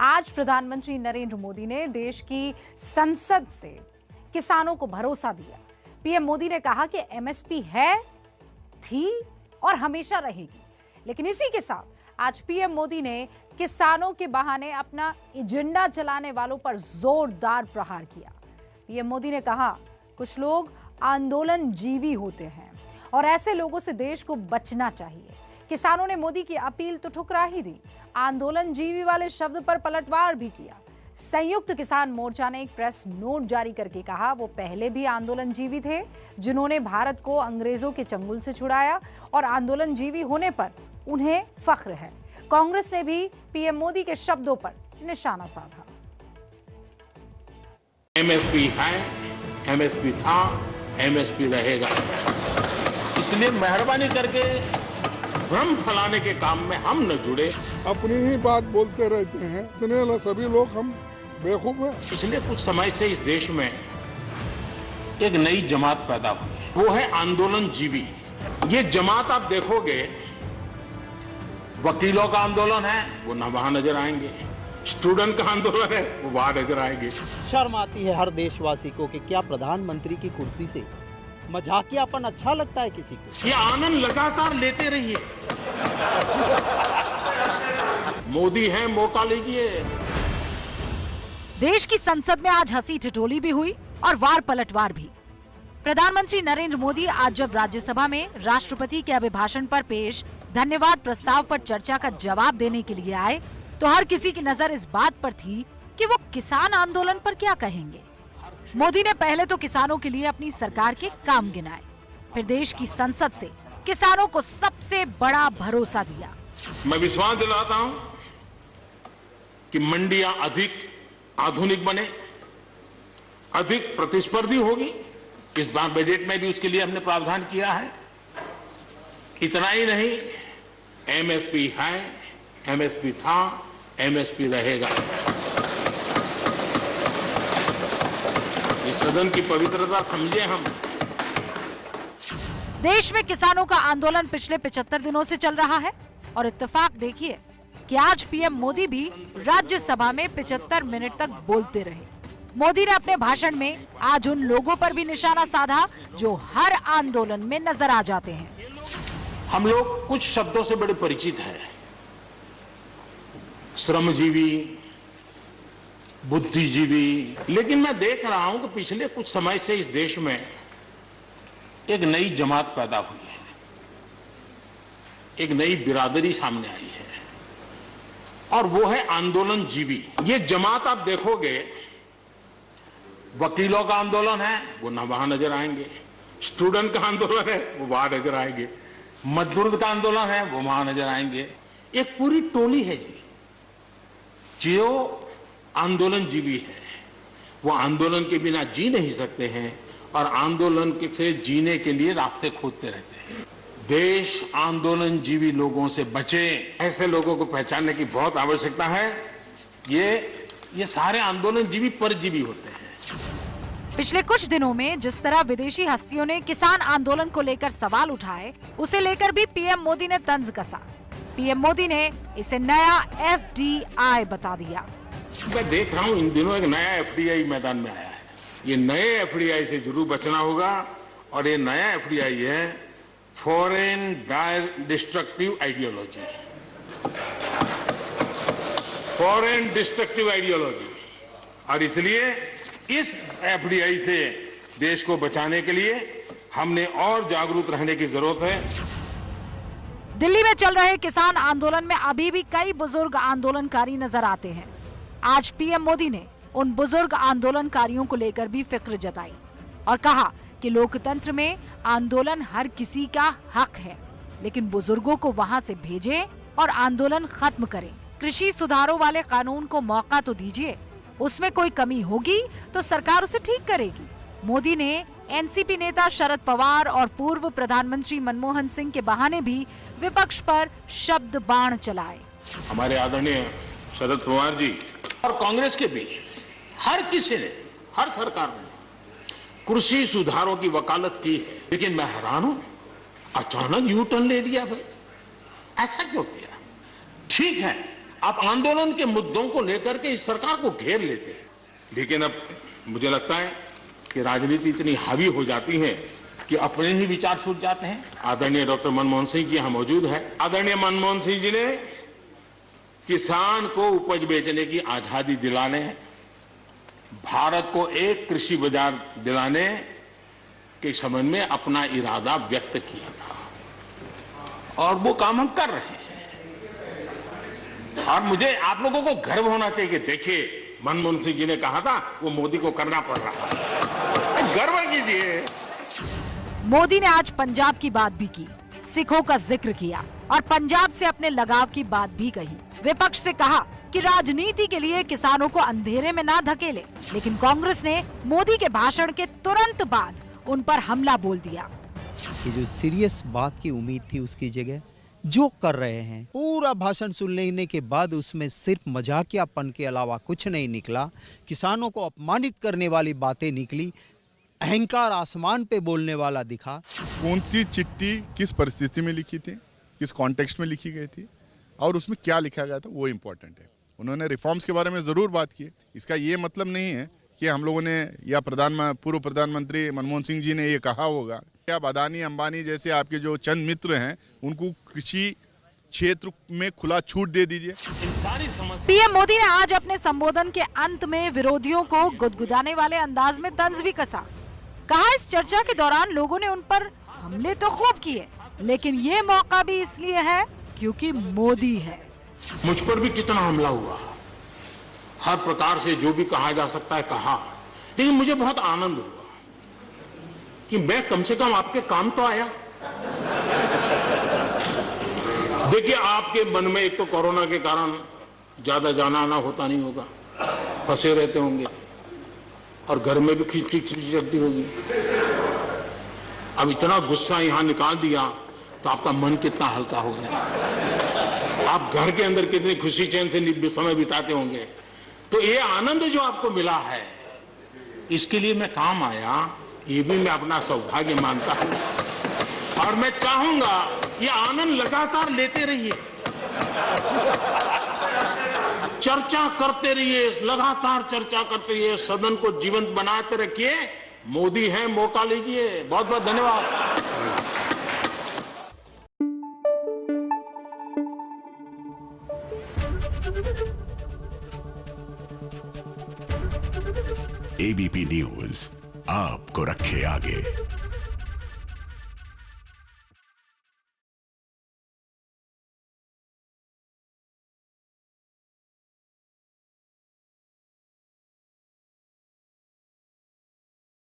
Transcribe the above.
आज प्रधानमंत्री नरेंद्र मोदी ने देश की संसद से किसानों को भरोसा दिया। पीएम मोदी ने कहा कि एमएसपी है, थी और हमेशा रहेगी। लेकिन इसी के साथ आज पीएम मोदी ने किसानों के बहाने अपना एजेंडा चलाने वालों पर जोरदार प्रहार किया। पीएम मोदी ने कहा, कुछ लोग आंदोलन जीवी होते हैं और ऐसे लोगों से देश को बचना चाहिए। किसानों ने मोदी की अपील तो ठुकरा ही दी, आंदोलन जीवी वाले शब्द पर पलटवार भी किया। संयुक्त किसान मोर्चा ने एक प्रेस नोट जारी करके कहा, वो पहले भी आंदोलन जीवी थे जिन्होंने भारत को अंग्रेजों के चंगुल से छुड़ाया और आंदोलन जीवी होने पर उन्हें फख्र है। कांग्रेस ने भी पीएम मोदी के शब्दों पर निशाना साधा। एमएसपी है, एमएसपी था, एमएसपी रहेगा। इसलिए मेहरबानी करके भ्रम फैलाने के काम में हम न जुड़े। अपनी ही बात बोलते रहते हैं, इतने सभी लोग हम बेवकूफ हैं। पिछले कुछ समय से इस देश में एक नई जमात पैदा हुई है, वो है आंदोलन जीवी। ये जमात आप देखोगे, वकीलों का आंदोलन है, वो न वहां नजर आएंगे। स्टूडेंट का आंदोलन है, वो वहां नजर आएंगे। शर्म आती है हर देशवासी को कि क्या प्रधानमंत्री की कुर्सी से मजाकियापन अच्छा लगता है किसी को? ये आनंद लगातार लेते रहिए। मोदी है, मौका लीजिए। देश की संसद में आज हंसी ठिठोली भी हुई और वार पलटवार भी। प्रधानमंत्री नरेंद्र मोदी आज जब राज्यसभा में राष्ट्रपति के अभिभाषण पर पेश धन्यवाद प्रस्ताव पर चर्चा का जवाब देने के लिए आए, तो हर किसी की नजर इस बात पर थी कि वो किसान आंदोलन पर क्या कहेंगे। मोदी ने पहले तो किसानों के लिए अपनी सरकार के काम गिनाए, फिर देश की संसद से किसानों को सबसे बड़ा भरोसा दिया। मैं विश्वास दिलाता हूं कि मंडियां अधिक आधुनिक बने, अधिक प्रतिस्पर्धी होगी। इस बार बजट में भी उसके लिए हमने प्रावधान किया है। इतना ही नहीं, एमएसपी है, एमएसपी था, एमएसपी रहेगा। इस सदन की पवित्रता समझे हम। देश में किसानों का आंदोलन पिछले 75 दिनों से चल रहा है और इत्तेफाक देखिए कि आज पीएम मोदी भी राज्यसभा में 75 मिनट तक बोलते रहे। मोदी ने अपने भाषण में आज उन लोगों पर भी निशाना साधा जो हर आंदोलन में नजर आ जाते हैं। हम लोग कुछ शब्दों से बड़े परिचित हैं, श्रमजीवी, बुद्धिजीवी। लेकिन मैं देख रहा हूं कि पिछले कुछ समय से इस देश में एक नई जमात पैदा हुई है, एक नई बिरादरी सामने आई है और वो है आंदोलन जीवी। ये जमात आप देखोगे, वकीलों का आंदोलन है, वो न वहां नजर आएंगे। स्टूडेंट का आंदोलन है, वो वहां नजर आएंगे। मजदूर का आंदोलन है, वो वहां नजर आएंगे। एक पूरी टोली है जी जो आंदोलन जीवी है। वो आंदोलन के बिना जी नहीं सकते हैं और आंदोलन से जीने के लिए रास्ते खोजते रहते हैं। देश आंदोलन जीवी लोगों से बचे, ऐसे लोगों को पहचानने की बहुत आवश्यकता है। ये सारे आंदोलन जीवी परजीवी होते हैं। पिछले कुछ दिनों में जिस तरह विदेशी हस्तियों ने किसान आंदोलन को लेकर सवाल उठाए, उसे लेकर भी पीएम मोदी ने तंज कसा। पीएम मोदी ने इसे नया एफडीआई बता दिया। मैं देख रहा हूं इन दिनों एक नया एफडीआई मैदान में आया है। ये नए एफडीआई से जरूर बचना होगा और ये नया एफडीआई है foreign direct destructive ideology. Foreign destructive ideology. और इसलिए इस एफडीआई से देश को बचाने के लिए हमने और जागरूक रहने की जरूरत है। दिल्ली में चल रहे किसान आंदोलन में अभी भी कई बुजुर्ग आंदोलनकारी नजर आते हैं। आज पीएम मोदी ने उन बुजुर्ग आंदोलनकारियों को लेकर भी फिक्र जताई और कहा कि लोकतंत्र में आंदोलन हर किसी का हक है, लेकिन बुजुर्गों को वहां से भेजें और आंदोलन खत्म करें। कृषि सुधारों वाले कानून को मौका तो दीजिए, उसमें कोई कमी होगी तो सरकार उसे ठीक करेगी। मोदी ने एनसीपी नेता शरद पवार और पूर्व प्रधानमंत्री मनमोहन सिंह के बहाने भी विपक्ष पर शब्द बाण चलाए। हमारे आदरणीय शरद पवार जी और कांग्रेस के भी हर किसी ने, हर सरकार ने कृषि सुधारों की वकालत की है, लेकिन मैं हैरान हूं, अचानक यू टर्न ले लिया भाई। ऐसा क्यों किया? ठीक है, आप आंदोलन के मुद्दों को लेकर के इस सरकार को घेर लेते हैं, लेकिन अब मुझे लगता है कि राजनीति इतनी हावी हो जाती है कि अपने ही विचार छूट जाते हैं। आदरणीय डॉक्टर मनमोहन सिंह जी यहाँ मौजूद है। आदरणीय मनमोहन सिंह जी ने किसान को उपज बेचने की आजादी दिलाने, भारत को एक कृषि बाजार दिलाने के संबंध में अपना इरादा व्यक्त किया था और वो काम हम कर रहे हैं। और मुझे आप लोगों को गर्व होना चाहिए कि देखिए मनमोहन सिंह जी ने कहा था वो मोदी को करना पड़ रहा है, गर्व कीजिए। मोदी ने आज पंजाब की बात भी की, सिखों का जिक्र किया और पंजाब से अपने लगाव की बात भी कही। विपक्ष से कहा कि राजनीति के लिए किसानों को अंधेरे में ना धकेले, लेकिन कांग्रेस ने मोदी के भाषण के तुरंत बाद उन पर हमला बोल दिया। कि जो सीरियस बात की उम्मीद थी उसकी जगह जो कर रहे हैं, पूरा भाषण सुन लेने के बाद उसमें सिर्फ मजाकियापन के अलावा कुछ नहीं निकला। किसानों को अपमानित करने वाली बातें निकली, अहंकार आसमान पे बोलने वाला दिखा। कौन सी चिट्ठी किस परिस्थिति में लिखी थी, किस कॉन्टेक्स्ट में लिखी गई थी और उसमें क्या लिखा गया था, वो इम्पोर्टेंट है। उन्होंने रिफॉर्म्स के बारे में ज़रूर बात की। इसका ये मतलब नहीं है कि हम लोगों ने या पूर्व प्रधानमंत्री मनमोहन सिंह जी ने ये कहा होगा कि अब अदानी अंबानी जैसे आपके जो चंद मित्र हैं उनको कृषि क्षेत्र में खुला छूट दे दीजिए। पीएम मोदी ने आज अपने संबोधन के अंत में विरोधियों को गुदगुदाने वाले अंदाज में तंज भी कसा। कहा इस चर्चा के दौरान लोगों ने उन पर हमले तो खूब किए, लेकिन ये मौका भी इसलिए है क्योंकि मोदी है। मुझ पर भी कितना हमला हुआ, हर प्रकार से जो भी कहा जा सकता है कहा, लेकिन मुझे बहुत आनंद हुआ कि मैं कम से कम आपके काम तो आया। देखिए आपके मन में एक तो कोरोना के कारण ज्यादा जाना आना होता नहीं होगा, फंसे रहते होंगे और घर में भी खिचखिच चलती होगी। अब इतना गुस्सा यहां निकाल दिया तो आपका मन कितना हल्का हो गया, आप घर के अंदर कितनी खुशी चैन से समय बिताते होंगे। तो ये आनंद जो आपको मिला है इसके लिए मैं काम आया, ये भी मैं अपना सौभाग्य मानता हूं और मैं चाहूंगा ये आनंद लगातार लेते रहिए, चर्चा करते रहिए, लगातार चर्चा करते रहिए, सदन को जीवंत बनाते रखिए। मोदी है, मौका लीजिए। बहुत बहुत धन्यवाद। एबीपी न्यूज आपको रखे आगे।